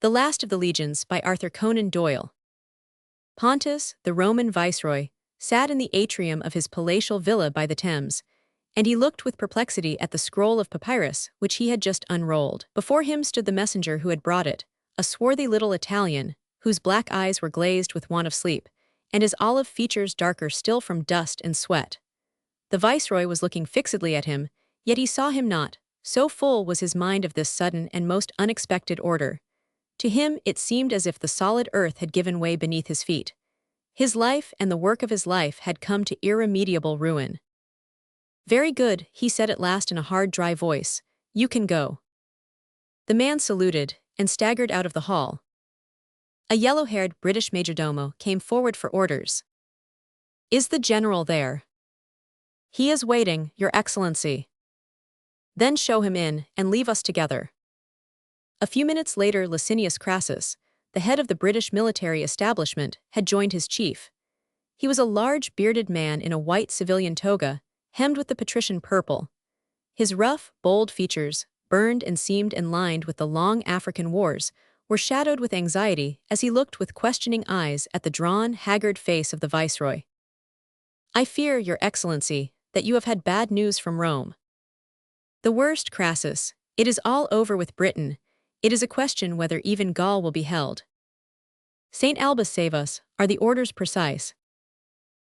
The Last of the Legions by Arthur Conan Doyle. Pontus, the Roman viceroy, sat in the atrium of his palatial villa by the Thames, and he looked with perplexity at the scroll of papyrus which he had just unrolled. Before him stood the messenger who had brought it, a swarthy little Italian, whose black eyes were glazed with want of sleep, and his olive features darker still from dust and sweat. The viceroy was looking fixedly at him, yet he saw him not, so full was his mind of this sudden and most unexpected order. To him it seemed as if the solid earth had given way beneath his feet. His life and the work of his life had come to irremediable ruin. "Very good," he said at last in a hard, dry voice. "You can go." The man saluted, and staggered out of the hall. A yellow-haired British majordomo came forward for orders. "Is the general there?" "He is waiting, Your Excellency." "Then show him in, and leave us together." A few minutes later Licinius Crassus, the head of the British military establishment, had joined his chief. He was a large bearded man in a white civilian toga, hemmed with the patrician purple. His rough, bold features, burned and seamed and lined with the long African wars, were shadowed with anxiety as he looked with questioning eyes at the drawn, haggard face of the viceroy. "I fear, Your Excellency, that you have had bad news from Rome." "The worst, Crassus. It is all over with Britain. It is a question whether even Gaul will be held." "St. Albus save us, are the orders precise?"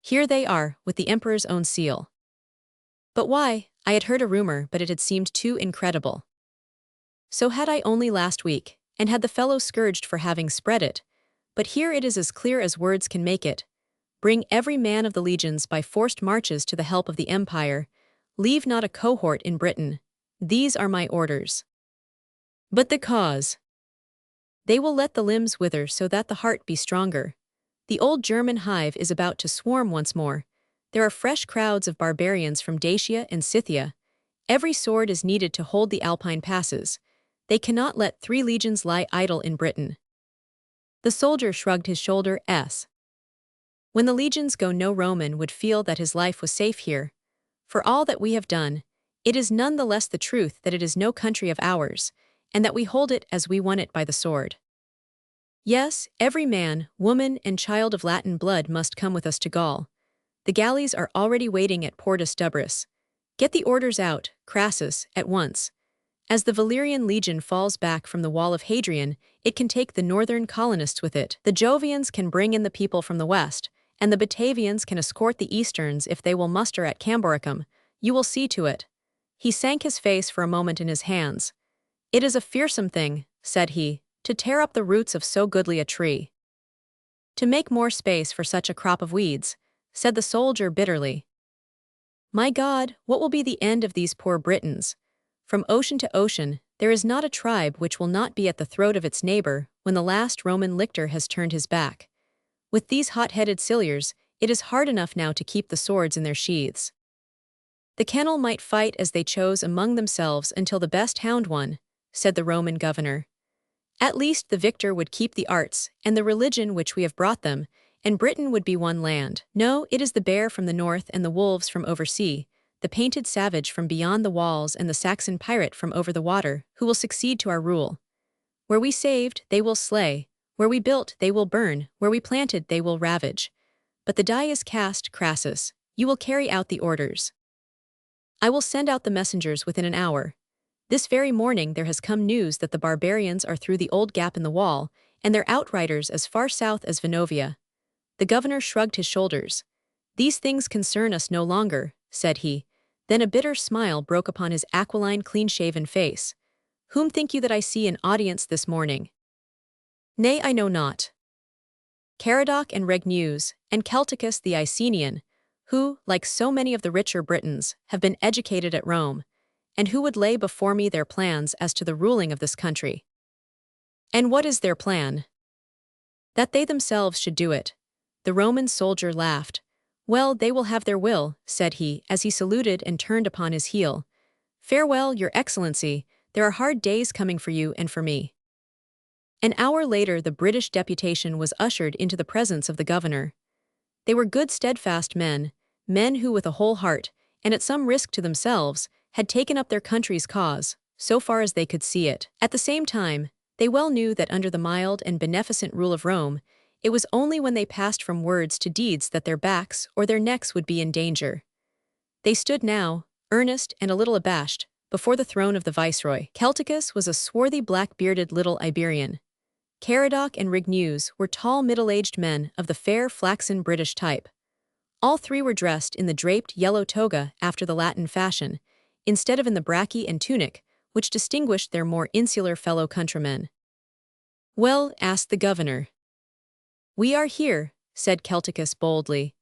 "Here they are, with the emperor's own seal." "But why? I had heard a rumor, but it had seemed too incredible." "So had I only last week, and had the fellow scourged for having spread it. But here it is as clear as words can make it. Bring every man of the legions by forced marches to the help of the empire. Leave not a cohort in Britain. These are my orders." "But the cause?" "They will let the limbs wither so that the heart be stronger. The old German hive is about to swarm once more. There are fresh crowds of barbarians from Dacia and Scythia. Every sword is needed to hold the Alpine passes. They cannot let 3 legions lie idle in Britain." The soldier shrugged his shoulders. "When the legions go, no Roman would feel that his life was safe here. For all that we have done, it is none the less the truth that it is no country of ours, and that we hold it as we won it by the sword. Yes, every man, woman, and child of Latin blood must come with us to Gaul. The galleys are already waiting at Portus Dubris. Get the orders out, Crassus, at once. As the Valerian legion falls back from the wall of Hadrian, it can take the northern colonists with it. The Jovians can bring in the people from the west, and the Batavians can escort the Easterns if they will muster at Camboricum. You will see to it." He sank his face for a moment in his hands. "It is a fearsome thing," said he, "to tear up the roots of so goodly a tree." "To make more space for such a crop of weeds," said the soldier bitterly. "My God, what will be the end of these poor Britons? From ocean to ocean, there is not a tribe which will not be at the throat of its neighbor when the last Roman lictor has turned his back. With these hot-headed silliers, it is hard enough now to keep the swords in their sheaths. The kennel might fight as they chose among themselves until the best hound won," said the Roman governor. "At least the victor would keep the arts and the religion which we have brought them, and Britain would be one land. No, it is the bear from the north and the wolves from oversea, the painted savage from beyond the walls and the Saxon pirate from over the water, who will succeed to our rule. Where we saved, they will slay. Where we built, they will burn. Where we planted, they will ravage. But the die is cast, Crassus. You will carry out the orders." "I will send out the messengers within an hour. This very morning there has come news that the barbarians are through the old gap in the wall, and their outriders as far south as Venovia." The governor shrugged his shoulders. "These things concern us no longer," said he. Then a bitter smile broke upon his aquiline, clean-shaven face. "Whom think you that I see in audience this morning?" "Nay, I know not." "Caradoc and Regneus, and Celticus the Icenian, who, like so many of the richer Britons, have been educated at Rome, and who would lay before me their plans as to the ruling of this country." "And what is their plan?" "That they themselves should do it." The Roman soldier laughed. "Well, they will have their will," said he, as he saluted and turned upon his heel. "Farewell, Your Excellency, there are hard days coming for you and for me." An hour later the British deputation was ushered into the presence of the governor. They were good steadfast men who with a whole heart, and at some risk to themselves, had taken up their country's cause, so far as they could see it. At the same time, They well knew that under the mild and beneficent rule of Rome, it was only when they passed from words to deeds that their backs or their necks would be in danger. They stood now, earnest and a little abashed, before the throne of the viceroy. Celticus was a swarthy black-bearded little Iberian. Caradoc and Rigneuse were tall middle-aged men of the fair flaxen British type. All three were dressed in the draped yellow toga after the Latin fashion, instead of in the brachy and tunic, which distinguished their more insular fellow countrymen. "Well," asked the governor. "We are here," said Celticus boldly,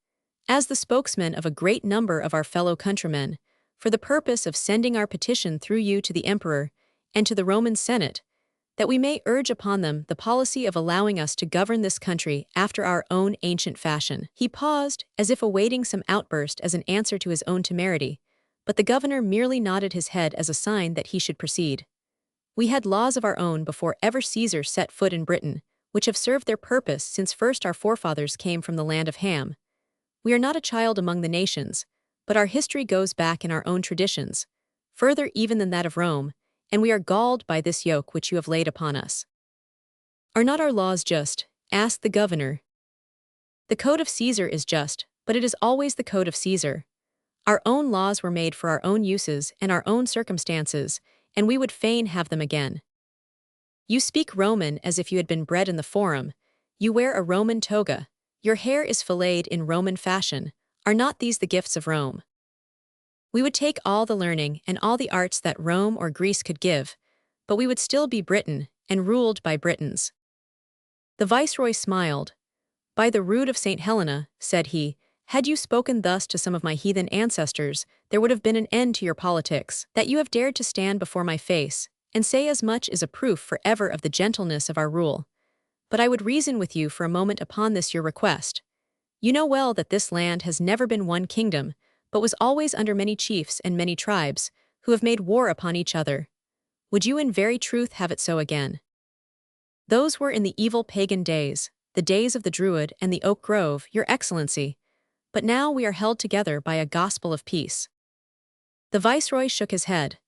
"as the spokesman of a great number of our fellow countrymen, for the purpose of sending our petition through you to the emperor and to the Roman Senate, that we may urge upon them the policy of allowing us to govern this country after our own ancient fashion." He paused, as if awaiting some outburst as an answer to his own temerity, but the governor merely nodded his head as a sign that he should proceed. "We had laws of our own before ever Caesar set foot in Britain, which have served their purpose since first our forefathers came from the land of Ham. We are not a child among the nations, but our history goes back in our own traditions, further even than that of Rome, and we are galled by this yoke which you have laid upon us." "Are not our laws just?" asked the governor. "The code of Caesar is just, but it is always the code of Caesar. Our own laws were made for our own uses and our own circumstances, and we would fain have them again. You speak Roman as if you had been bred in the Forum. You wear a Roman toga. Your hair is filleted in Roman fashion. Are not these the gifts of Rome? We would take all the learning and all the arts that Rome or Greece could give, but we would still be Britain and ruled by Britons." The viceroy smiled. "By the rood of St. Helena," said he, "had you spoken thus to some of my heathen ancestors, there would have been an end to your politics. That you have dared to stand before my face and say as much is a proof forever of the gentleness of our rule. But I would reason with you for a moment upon this your request. You know well that this land has never been one kingdom, but was always under many chiefs and many tribes, who have made war upon each other. Would you in very truth have it so again? Those were in the evil pagan days, the days of the Druid and the Oak Grove, your excellency. But now we are held together by a gospel of peace." The viceroy shook his head.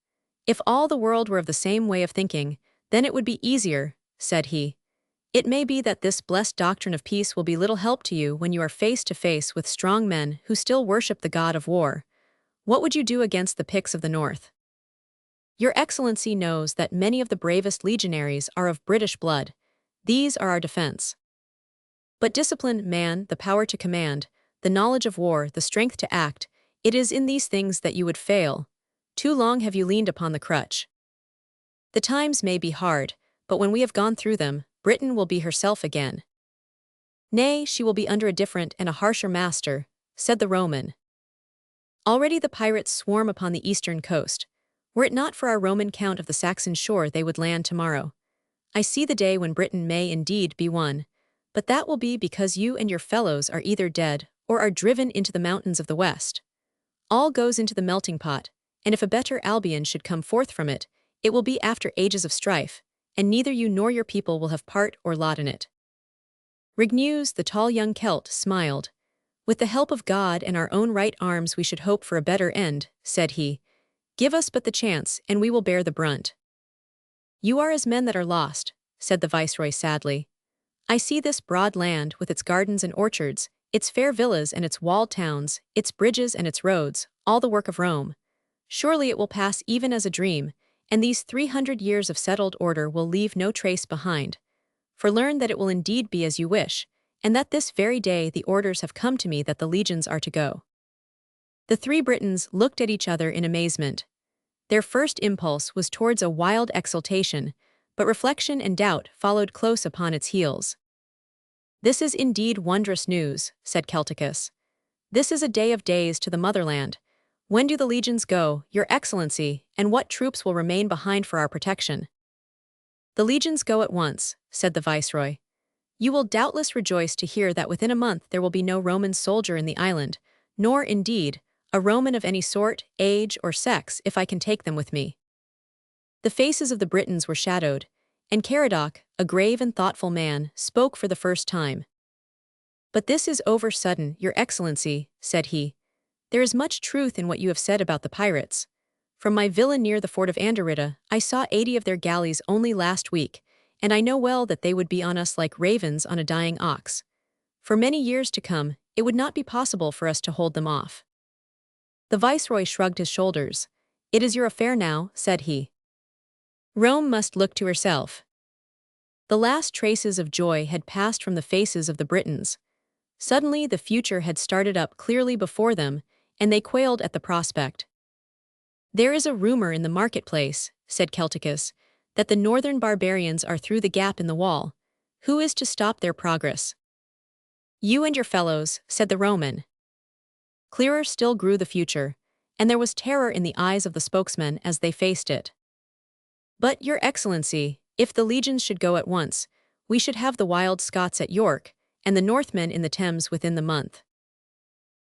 "If all the world were of the same way of thinking, then it would be easier," said he. "It may be that this blessed doctrine of peace will be little help to you when you are face to face with strong men who still worship the god of war. What would you do against the Picts of the North? Your excellency knows that many of the bravest legionaries are of British blood. These are our defense. But discipline, man, the power to command, the knowledge of war, the strength to act, it is in these things that you would fail. Too long have you leaned upon the crutch. The times may be hard, but when we have gone through them, Britain will be herself again." "Nay, she will be under a different and a harsher master," said the Roman. "Already the pirates swarm upon the eastern coast. Were it not for our Roman count of the Saxon shore, they would land tomorrow. I see the day when Britain may indeed be won, but that will be because you and your fellows are either dead or are driven into the mountains of the west. All goes into the melting pot, and if a better Albion should come forth from it, it will be after ages of strife, and neither you nor your people will have part or lot in it." Rigneuse, the tall young Celt, smiled. "With the help of God and our own right arms we should hope for a better end," said he. "Give us but the chance, and we will bear the brunt." "You are as men that are lost," said the viceroy sadly. "I see this broad land with its gardens and orchards, its fair villas and its walled towns, its bridges and its roads, all the work of Rome. Surely it will pass even as a dream, and these 300 years of settled order will leave no trace behind. For learn that it will indeed be as you wish, and that this very day the orders have come to me that the legions are to go." The three Britons looked at each other in amazement. Their first impulse was towards a wild exultation, but reflection and doubt followed close upon its heels. "This is indeed wondrous news," said Celticus. "This is a day of days to the motherland. When do the legions go, your excellency, and what troops will remain behind for our protection?" "The legions go at once," said the viceroy. "You will doubtless rejoice to hear that within a month there will be no Roman soldier in the island, nor, indeed, a Roman of any sort, age, or sex, if I can take them with me." The faces of the Britons were shadowed, and Caradoc, a grave and thoughtful man, spoke for the first time. "But this is over sudden, your excellency," said he. "There is much truth in what you have said about the pirates. From my villa near the fort of Anderida, I saw 80 of their galleys only last week, and I know well that they would be on us like ravens on a dying ox. For many years to come, it would not be possible for us to hold them off." The viceroy shrugged his shoulders. "It is your affair now," said he. "Rome must look to herself." The last traces of joy had passed from the faces of the Britons. Suddenly the future had started up clearly before them, and they quailed at the prospect. "There is a rumor in the marketplace," said Celticus, "that the northern barbarians are through the gap in the wall. Who is to stop their progress?" "You and your fellows," said the Roman. Clearer still grew the future, and there was terror in the eyes of the spokesmen as they faced it. "But, Your Excellency, if the legions should go at once, we should have the wild Scots at York, and the Northmen in the Thames within the month.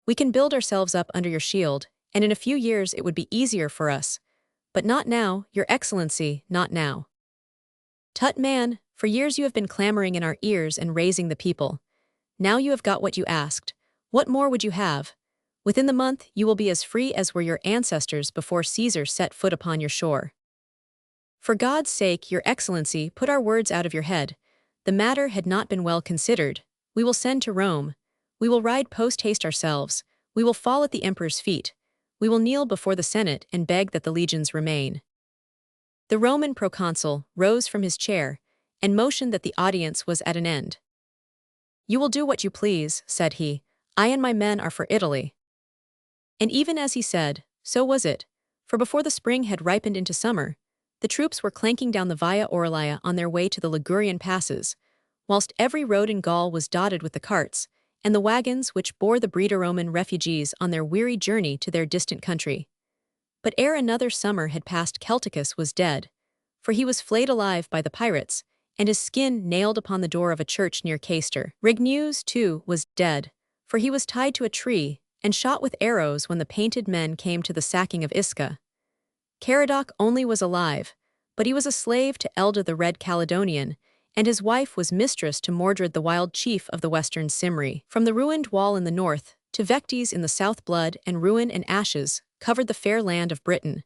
We can build ourselves up under your shield, and in a few years it would be easier for us. But not now, Your Excellency, not now." "Tut, man, for years you have been clamoring in our ears and raising the people. Now you have got what you asked. What more would you have? Within the month you will be as free as were your ancestors before Caesar set foot upon your shore." "For God's sake, Your Excellency, put our words out of your head. The matter had not been well considered. We will send to Rome. We will ride post-haste ourselves. We will fall at the emperor's feet. We will kneel before the Senate and beg that the legions remain." The Roman proconsul rose from his chair and motioned that the audience was at an end. "You will do what you please," said he. "I and my men are for Italy." And even as he said, so was it, for before the spring had ripened into summer, the troops were clanking down the Via Aurelia on their way to the Ligurian passes, whilst every road in Gaul was dotted with the carts and the wagons which bore the Bredo-Roman refugees on their weary journey to their distant country. But ere another summer had passed, Celticus was dead, for he was flayed alive by the pirates, and his skin nailed upon the door of a church near Caister. Rigneus, too, was dead, for he was tied to a tree and shot with arrows when the painted men came to the sacking of Isca. Caradoc only was alive, but he was a slave to Elda the Red Caledonian, and his wife was mistress to Mordred the wild chief of the western Cymri. From the ruined wall in the north to Vectes in the south, blood and ruin and ashes covered the fair land of Britain.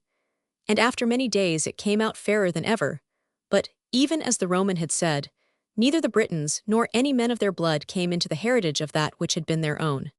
And after many days it came out fairer than ever. But, even as the Roman had said, neither the Britons nor any men of their blood came into the heritage of that which had been their own.